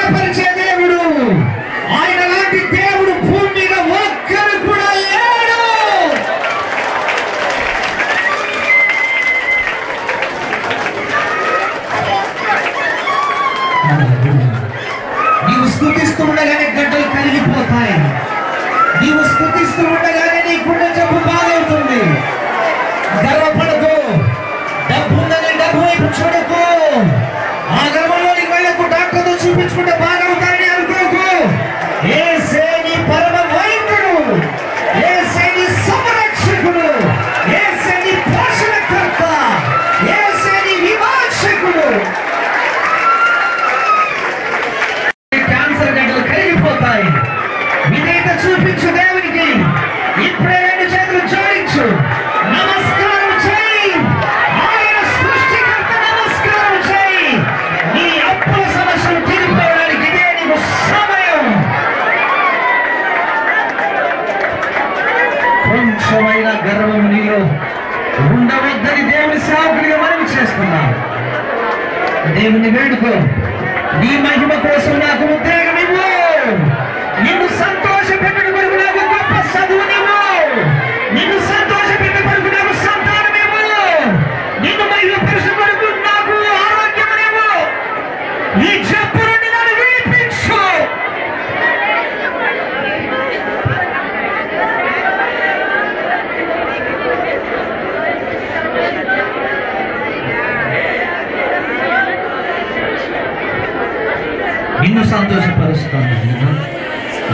గణపరిచే దేవుడు. ఆయన లాంటి దేవుడు భూమి మీద ఒక్కరు కూడా లేడు. నీవు స్తుతిస్తూ ఉండగానే గడ్డలు కరిగిపోతాయి. నీవు స్తుతిస్తూ ఉండగానే నీ గుండె జబ్బు బాగవుతుంది. గర్వపడకు, డబ్బు ఉందని డబ్బు వైపు చూడకు. ఆ గర్వంలోనికి వెళ్ళకు, డాక్టర్తో చూపించుకుంటే బాగవుతాయని అనుకోకు. యేసే నీ పరమ వైద్యుడు, యేసే నీ సంరక్షకుడు, యేసే నీ పోషణకర్త, యేసే నీ విమోచకుడు. క్యాన్సర్ గడ్డలు కరిగిపోతాయి. విధేయత చూపించు దేవునికి. ఇప్పుడే 2 చేతులు జోడించు, నమస్కారం చేయి. ఆయన సృష్టికర్త నమస్కారం చేయి. నీ అప్పుల సమస్యలు తీరిపోవడానికి ఇదే నీకు సమయం. కొంచెమైన గర్వం నీలో ఉండవద్దని దేవుని సేవకుడిగా మనవి చేస్తున్నాను. దేవుని వేడుకో. నీ మహిమ కోసం నాకు ఉద్రేకం ఇవ్వు. నిన్ను సంతోషపెట్టడం కొరకు నాకు గొప్ప చదువునివ్వు. నిన్ను సంతోషపెట్టే కొరకు నాకు సంతానమివ్వు. నిన్ను మహిమపరచు కొరకు నాకు ఆరోగ్యమునివ్వు. ఈ జబ్బు నుండి నన్ను విడిపించు. నిన్ను సంతోషపరుస్తాను,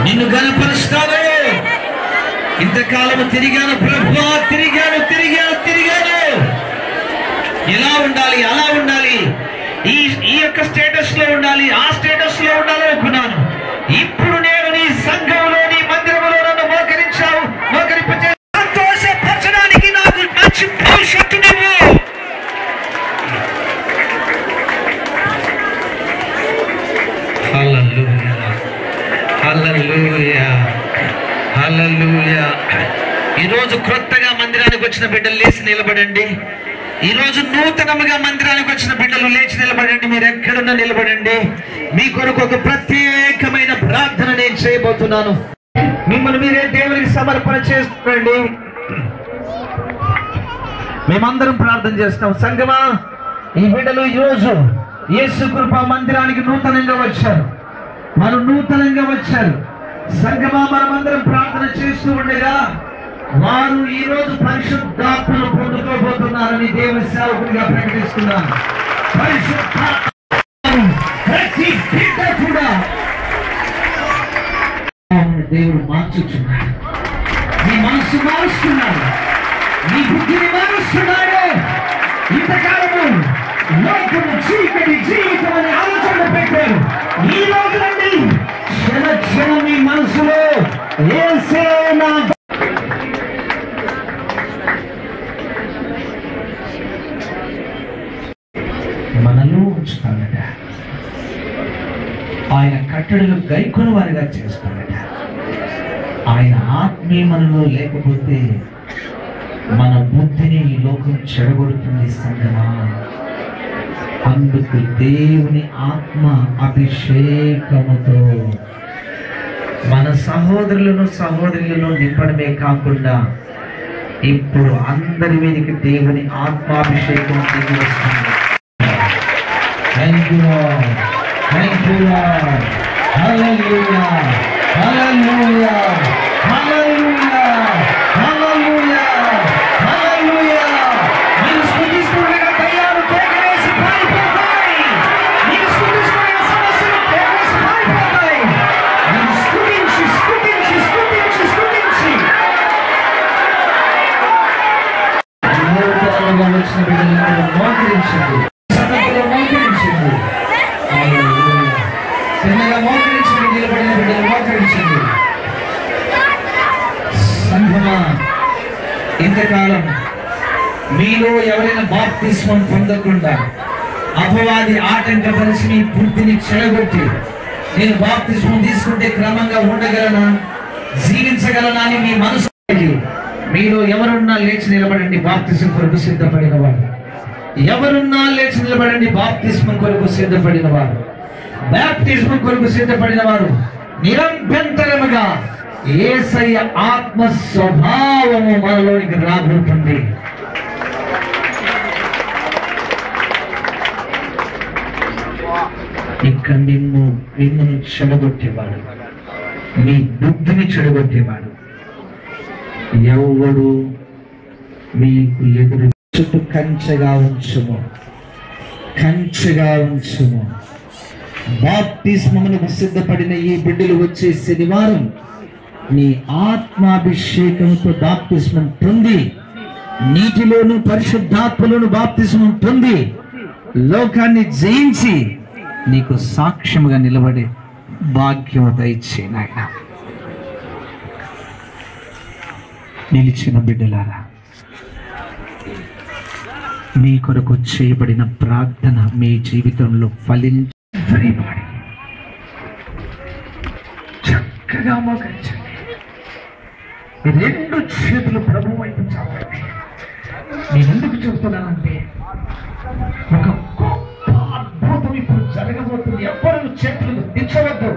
నిన్ను ఘనపరుస్తాను. ఇంతకాలము తిరిగాను ప్రభువా, తిరిగాను. ఎలా ఉండాలి, అలా ఉండాలి, ఈ యొక్క స్టేటస్ లో ఉండాలి, ఆ స్టేటస్ లో ఉండాలి అనుకున్నాను. ఇప్పుడు నేను నీ సంఘంలో, నీ మందిరంలో నన్ను మోకరించావు. మోకరింపచే సంతోషపరచడానికి నాకు మంచి భవిష్యత్తు నువ్వు. ఈరోజు క్రొత్తగా మందిరానికి వచ్చిన బిడ్డలు లేచి నిలబడండి. ఈరోజు నూతనముగా మందిరానికి వచ్చిన బిడ్డలు లేచి నిలబడండి. మీరు ఎక్కడున్నా నిలబడండి. మీ కొరకు ఒక ప్రత్యేకమైన ప్రార్థన నేను చేయబోతున్నాను. మిమ్మల్ని మీరే దేవునికి సమర్పణ చేసుకోండి. మేమందరం ప్రార్థన చేస్తాం. సంగమా, ఈ బిడ్డలు ఈరోజు యేసు కృపా మందిరానికి నూతనంగా వచ్చారు. మనం నూతనంగా వచ్చారు. సంగమా, మనమందరం ప్రార్థన చేస్తూ ఉండగా వారు ఈ రోజు పరిశుద్ధాత్మను పొందుకోబోతున్నారని దేవుని సేవకుడిగా ప్రకటిస్తున్నాను. పరిశుద్ధాత్మ ప్రతి బిడ్డ కూడా దేవుడు మార్చుచున్నాడు. నీ మనసు మారుస్తున్నాడు, నీ బుద్ధిని మారుస్తున్నాడు. ఇంతకాలము లోకము చీకటి జీవితం అని ఆలోచన పెట్టారు. ఈ రోజు నుండి క్షణక్షణం మీ మనసులో యేసే నా మనలో ఉంచుతాడట. ఆయన కట్టడలు గైకొని వారిగా చేస్తాడట. ఆయన ఆత్మీయ మనలో లేకపోతే మన బుద్ధిని ఈ లోకం చెడగొడుతుంది. సంగమా, అందుకు దేవుని ఆత్మ అభిషేకముతో మన సహోదరులను నింపడమే కాకుండా ఇప్పుడు అందరి మీదకి దేవుని ఆత్మాభిషేకం దిగి వస్తుంది. Thank you Lord, thank you Lord. Hallelujah, hallelujah, hallelujah, hallelujah, hallelujah. మీరు స్తుతిస్తుండగా దయ్యాలు కేకలేసి పారిపోతాయి. మీరు స్తుతిస్తుండగా సమస్యలు కేకలేసి పారిపోతాయి. మీరు స్తుతించి స్తుతించి స్తుతించి స్తుతించి నూతనంగా వచ్చిన బిడ్డలను మోకరించండి. చిన్నగా మోకరించండి. నిలబడిన బిడ్డలు మోకరించండి. సంఘమా, ఇంతకాలం మీలో ఎవరైనా బాప్తిస్మం పొందకుండా అపవాది ఆటంకపరిచి మీ బుద్ధిని చెడగొట్టి నేను బాప్తిస్మం తీసుకుంటే క్రమంగా ఉండగలనా, జీవించగలనా అని మీ మనసు మీలో ఎవరున్నా లేచి నిలబడండి. బాప్తిస్మం కొరకు సిద్ధపడిన వారు ఎవరున్నా లేచి నిలబడండి. బాప్తిస్మం కొరకు సిద్ధపడిన వారు బాప్తిజం కొరకు సిద్ధపడిన వారు నిరంతరముగా యేసయ్య ఆత్మ స్వభావము మనలోనికి రాబోతుంది. ఇక మిమ్మల్ని చెడగొట్టేవాడు, మీ బుద్ధిని చెడగొట్టేవాడు ఎవడు మీకు ఎదురు చుట్టూ కంచెగా ఉంచుము, కంచెగా ఉంచుము. బాప్తిస్మమునకు సిద్ధపడిన ఈ బిడ్డలు వచ్చే శనివారం నీ ఆత్మాభిషేకంతో బాప్తిస్మం పొంది, నీటిలోను పరిశుద్ధాత్మలోను బాప్తిస్మం పొంది, లోకాన్ని జయించి నీకు సాక్ష్యముగా నిలబడే భాగ్యము దయచే నాయన. నిలిచిన బిడ్డలారా, మీ కొరకు చేయబడిన ప్రార్థన మీ జీవితంలో ఫలించని చక్కగా మోకరించండి. రెండు చేతులు ప్రభు వైపు చాపండి. నేను ఎందుకు చెప్తున్నానంటే ఒక గొప్ప అద్భుతం ఇప్పుడు జరగబోతుంది. ఎవ్వరు చేతులు దించవద్దు,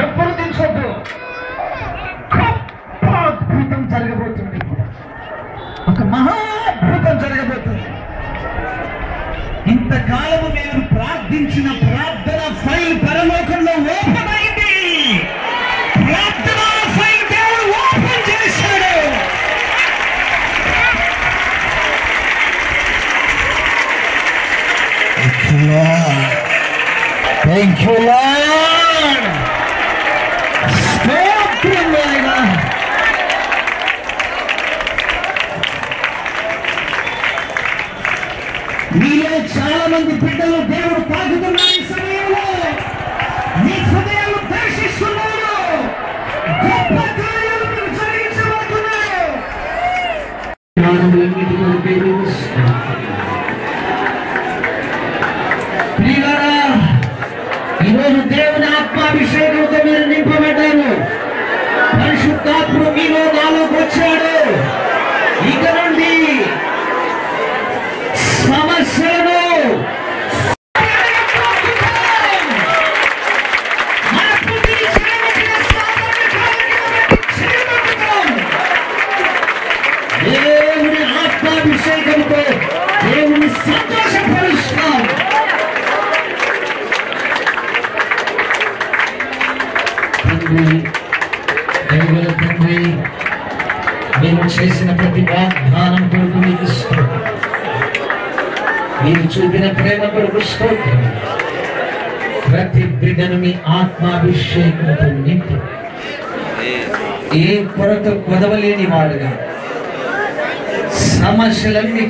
ఎవ్వరు దించవద్దు. గొప్ప అద్భుతం జరగబోతుంది. ఒక మహాద్భుతం జరగబోతుంది. ఇంతకాలము మీరు ప్రార్థించిన ప్రార్థన ఫైల్ పరలోకంలో ఓపెన్ అయింది. ప్రార్థన ఫైల్ దేవుడు ఓపెన్ చేశాడు. Thank you, Lord. స్తోత్రం నాయనా. మీలో చాలా మంది బిడ్డలు దేవుడు తాకుతున్న ఈ సమయంలో మీ హృదయాలు దర్శిస్తున్నారు. గొప్ప కార్యాలు మీరు జరిగించబోతున్నారు. ప్రియులారా, ఈరోజు దేవుని ఆత్మాభిషేకంతో మీరు నింపబడ్డారు. పరిశుద్ధాత్ముడు మీలో నాలోకి వచ్చాడు. ఇక నుండి సమస్యలను దేవుని ఆత్మాభిషేకంతో దేవుని సంతోషపరుస్తాం. తండ్రి, మేము చేసిన ప్రతి వాగ్దానం కొరకు మీకు స్తోత్రం. మీరు చూపిన ప్రేమ కొరకు స్తోత్రం. ప్రతి బిడ్డను మీ ఆత్మాభిషేకంతో నింపి ఏ కొరత కొదవలేని వాడుగా సమస్యలన్నీ